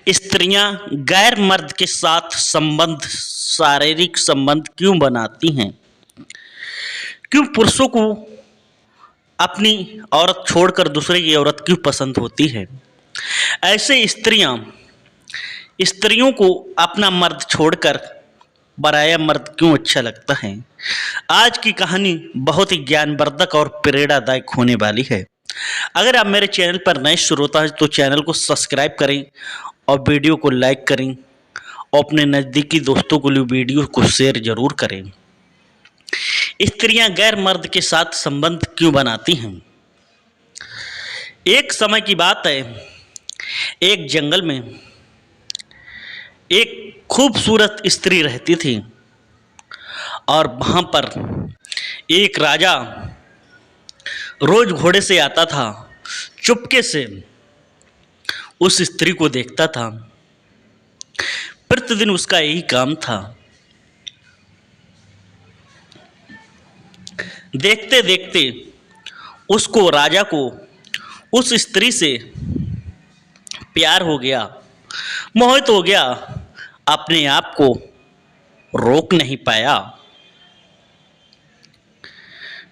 स्त्रियां गैर मर्द के साथ शारीरिक संबंध क्यों बनाती हैं? क्यों पुरुषों को अपनी औरत छोड़कर दूसरे की औरत क्यों पसंद होती है? ऐसे स्त्रियों को अपना मर्द छोड़कर पराया मर्द क्यों अच्छा लगता है? आज की कहानी बहुत ही ज्ञानवर्धक और प्रेरणादायक होने वाली है। अगर आप मेरे चैनल पर नए श्रोता हैं तो चैनल को सब्सक्राइब करें और वीडियो को लाइक करें और अपने नज़दीकी दोस्तों को लिए वीडियो को शेयर जरूर करें। स्त्रियां गैर मर्द के साथ संबंध क्यों बनाती हैं? एक समय की बात है, एक जंगल में एक खूबसूरत स्त्री रहती थी और वहाँ पर एक राजा रोज घोड़े से आता था, चुपके से उस स्त्री को देखता था। प्रतिदिन उसका यही काम था। देखते देखते उसको, राजा को उस स्त्री से प्यार हो गया, मोहित हो गया, अपने आप को रोक नहीं पाया।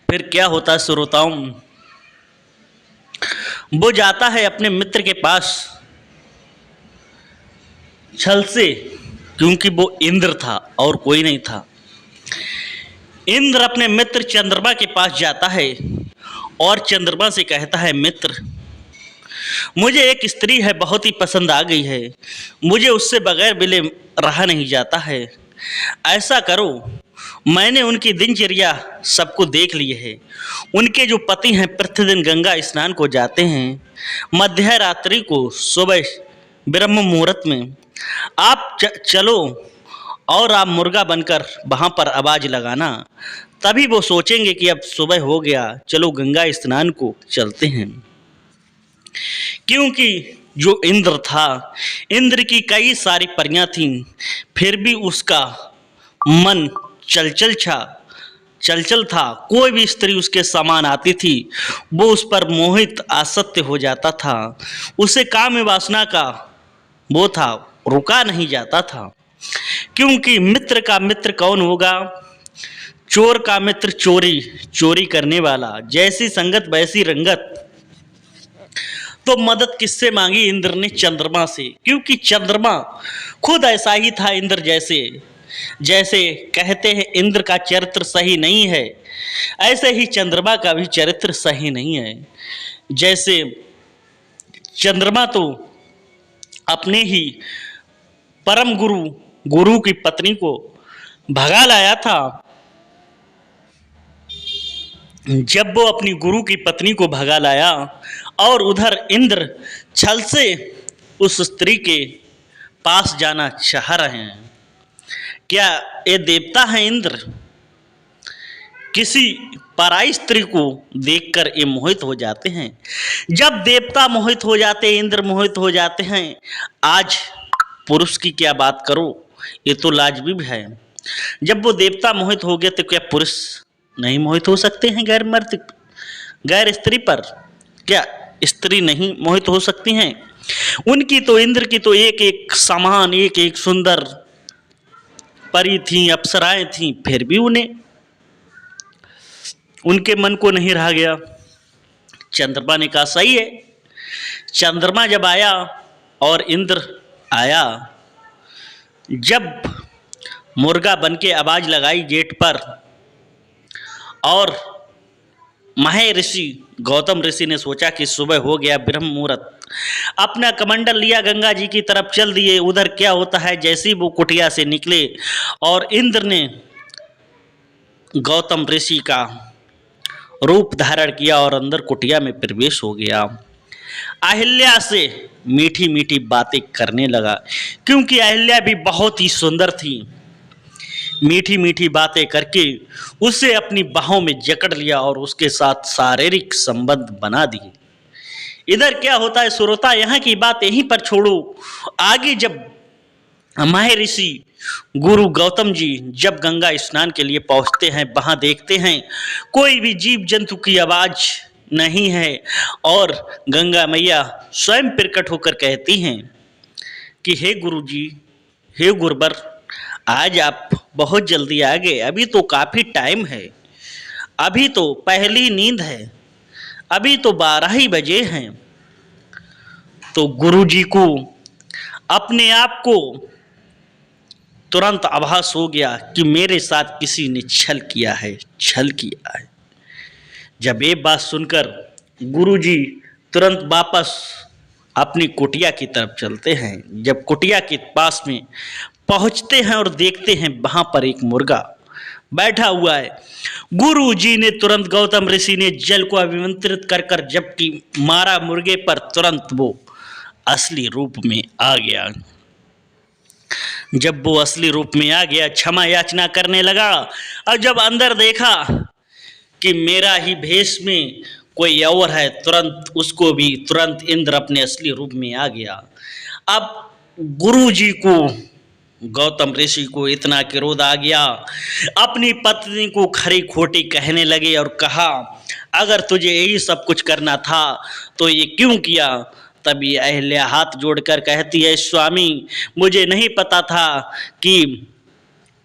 फिर क्या होता श्रोताओं, वो जाता है अपने मित्र के पास छल से, क्योंकि वो इंद्र था और कोई नहीं था। इंद्र अपने मित्र चंद्रमा के पास जाता है और चंद्रमा से कहता है, मित्र, मुझे एक स्त्री है, बहुत ही पसंद आ गई है, मुझे उससे बगैर मिले रहा नहीं जाता है। ऐसा करो, मैंने उनकी दिनचर्या सबको देख ली है। उनके जो पति हैं प्रतिदिन गंगा स्नान को जाते हैं, मध्य रात्रि को, सुबह ब्रह्म मुहूर्त में आप चलो और आप मुर्गा बनकर वहाँ पर आवाज़ लगाना। तभी वो सोचेंगे कि अब सुबह हो गया, चलो गंगा स्नान को चलते हैं। क्योंकि जो इंद्र था, इंद्र की कई सारी परियां थीं, फिर भी उसका मन चलचल था। कोई भी स्त्री उसके समान आती थी, वो उस पर मोहित आसक्त हो जाता था। उसे काम वासना का वो था, रुका नहीं जाता था। क्योंकि मित्र का मित्र कौन होगा? चोर का मित्र चोरी करने वाला। जैसी संगत वैसी रंगत। तो मदद किससे मांगी इंद्र ने? चंद्रमा से। क्योंकि चंद्रमा खुद ऐसा ही था इंद्र जैसे कहते हैं इंद्र का चरित्र सही नहीं है, ऐसे ही चंद्रमा का भी चरित्र सही नहीं है। जैसे चंद्रमा तो अपने ही परम गुरु की पत्नी को भगा लाया था। जब वो अपनी गुरु की पत्नी को भगा लाया और उधर इंद्र छल से उस स्त्री के पास जाना चाह रहे हैं। क्या ये देवता है इंद्र? किसी पराई स्त्री को देखकर ये मोहित हो जाते हैं। जब देवता मोहित हो जाते हैं, इंद्र मोहित हो जाते हैं, आज पुरुष की क्या बात करो, ये तो लाजवाब है। जब वो देवता मोहित हो गए तो क्या पुरुष नहीं मोहित हो सकते हैं गैर स्त्री पर? क्या स्त्री नहीं मोहित हो सकती हैं? उनकी तो, इंद्र की तो एक एक समान, एक एक सुंदर परी थी, अप्सराएं थी, फिर भी उनके मन को नहीं रहा गया। चंद्रमा ने कहा, सही है। चंद्रमा जब आया और इंद्र आया, जब मुर्गा बनके आवाज लगाई गेट पर और महर्षि गौतम ऋषि ने सोचा कि सुबह हो गया, ब्रह्म मुहूर्त, अपना कमंडल लिया, गंगा जी की तरफ चल दिए। उधर क्या होता है, जैसे ही वो कुटिया से निकले और इंद्र ने गौतम ऋषि का रूप धारण किया और अंदर कुटिया में प्रवेश हो गया। अहिल्या से मीठी मीठी बातें करने लगा, क्योंकि अहिल्या भी बहुत ही सुंदर थी। मीठी मीठी बातें करके उसे अपनी बाहों में जकड़ लिया और उसके साथ शारीरिक संबंध बना दिए। इधर क्या होता है श्रोता, यहाँ की बात यहीं पर छोड़ो। आगे जब महर्षि गुरु गौतम जी जब गंगा स्नान के लिए पहुंचते हैं, वहां देखते हैं कोई भी जीव जंतु की आवाज नहीं है और गंगा मैया स्वयं प्रकट होकर कहती हैं कि हे गुरुजी, हे गुरुवर, आज आप बहुत जल्दी आ गए, अभी तो काफ़ी टाइम है, अभी तो पहली नींद है, अभी तो 12 ही बजे हैं। तो गुरुजी को अपने आप को तुरंत आभास हो गया कि मेरे साथ किसी ने छल किया है, छल किया है। जब ये बात सुनकर गुरुजी तुरंत वापस अपनी कुटिया की तरफ चलते हैं। जब कुटिया के पास में पहुंचते हैं और देखते हैं वहां पर एक मुर्गा बैठा हुआ है। गुरुजी ने तुरंत, गौतम ऋषि ने जल को अभिमंत्रित कर कर जबकि मारा मुर्गे पर, तुरंत वो असली रूप में आ गया। जब वो असली रूप में आ गया, क्षमा याचना करने लगा और जब अंदर देखा कि मेरा ही भेष में कोई और है, तुरंत उसको भी तुरंत इंद्र अपने असली रूप में आ गया। अब गुरुजी को, गौतम ऋषि को इतना क्रोध आ गया, अपनी पत्नी को खरी खोटी कहने लगे और कहा, अगर तुझे यही सब कुछ करना था तो ये क्यों किया। तभी अहिल्या हाथ जोड़कर कहती है, स्वामी, मुझे नहीं पता था कि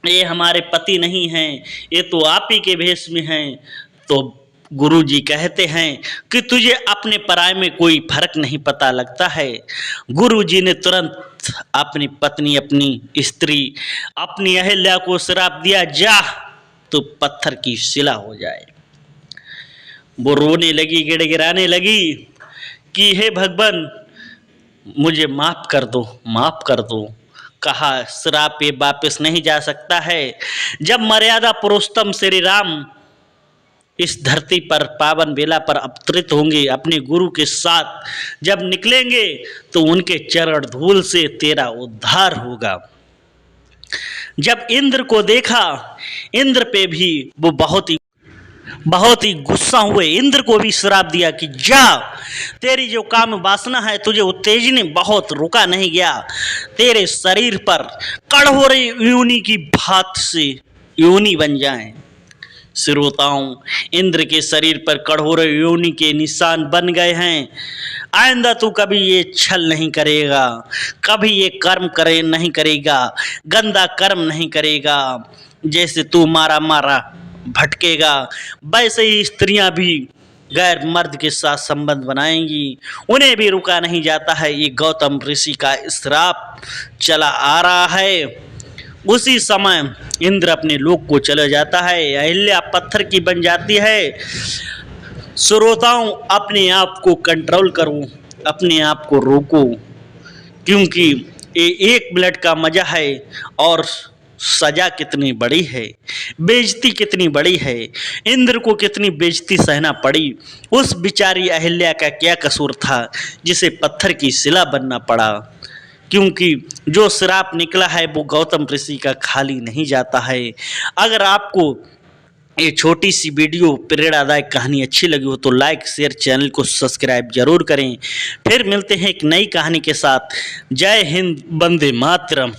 ये हमारे पति नहीं हैं, ये तो आप ही के भेष में हैं। तो गुरुजी कहते हैं कि तुझे अपने पराये में कोई फर्क नहीं पता लगता है। गुरुजी ने तुरंत अपनी पत्नी, अपनी स्त्री, अपनी अहिल्या को श्राप दिया, जा तो पत्थर की शिला हो जाए। वो रोने लगी, गिड़गिड़ाने लगी कि हे भगवान, मुझे माफ कर दो, माफ कर दो। कहा, श्राप ये वापस नहीं जा सकता है। जब मर्यादा पुरुषोत्तम श्री राम इस धरती पर पावन बेला पर अवतरित होंगे, अपने गुरु के साथ जब निकलेंगे तो उनके चरण धूल से तेरा उद्धार होगा। जब इंद्र को देखा, इंद्र पे भी वो बहुत ही गुस्सा हुए, इंद्र को भी श्राप दिया कि जा, तेरी जो काम वासना है, तुझे उत्तेजने बहुत रुका नहीं गया, तेरे शरीर पर कठोर योनि की भात से योनि बन जाएं। श्रोताओं, इंद्र के शरीर पर कठोर योनि के निशान बन गए हैं। आइंदा तू कभी ये छल नहीं करेगा, कभी ये कर्म नहीं करेगा, गंदा कर्म नहीं करेगा। जैसे तू मारा मारा भटकेगा, वैसे ही स्त्रियां भी गैर मर्द के साथ संबंध बनाएंगी, उन्हें भी रुका नहीं जाता है। ये गौतम ऋषि का श्राप चला आ रहा है। उसी समय इंद्र अपने लोक को चला जाता है, अहिल्या पत्थर की बन जाती है। श्रोताओं, अपने आप को कंट्रोल करो, अपने आप को रोको, क्योंकि ये एक मिनट का मजा है और सजा कितनी बड़ी है, बेइज्जती कितनी बड़ी है। इंद्र को कितनी बेइज्जती सहना पड़ी। उस बिचारी अहिल्या का क्या कसूर था जिसे पत्थर की शिला बनना पड़ा। क्योंकि जो श्राप निकला है वो गौतम ऋषि का खाली नहीं जाता है। अगर आपको ये छोटी सी वीडियो प्रेरणादायक कहानी अच्छी लगी हो तो लाइक, शेयर, चैनल को सब्सक्राइब जरूर करें। फिर मिलते हैं एक नई कहानी के साथ। जय हिंद, वंदे मातरम।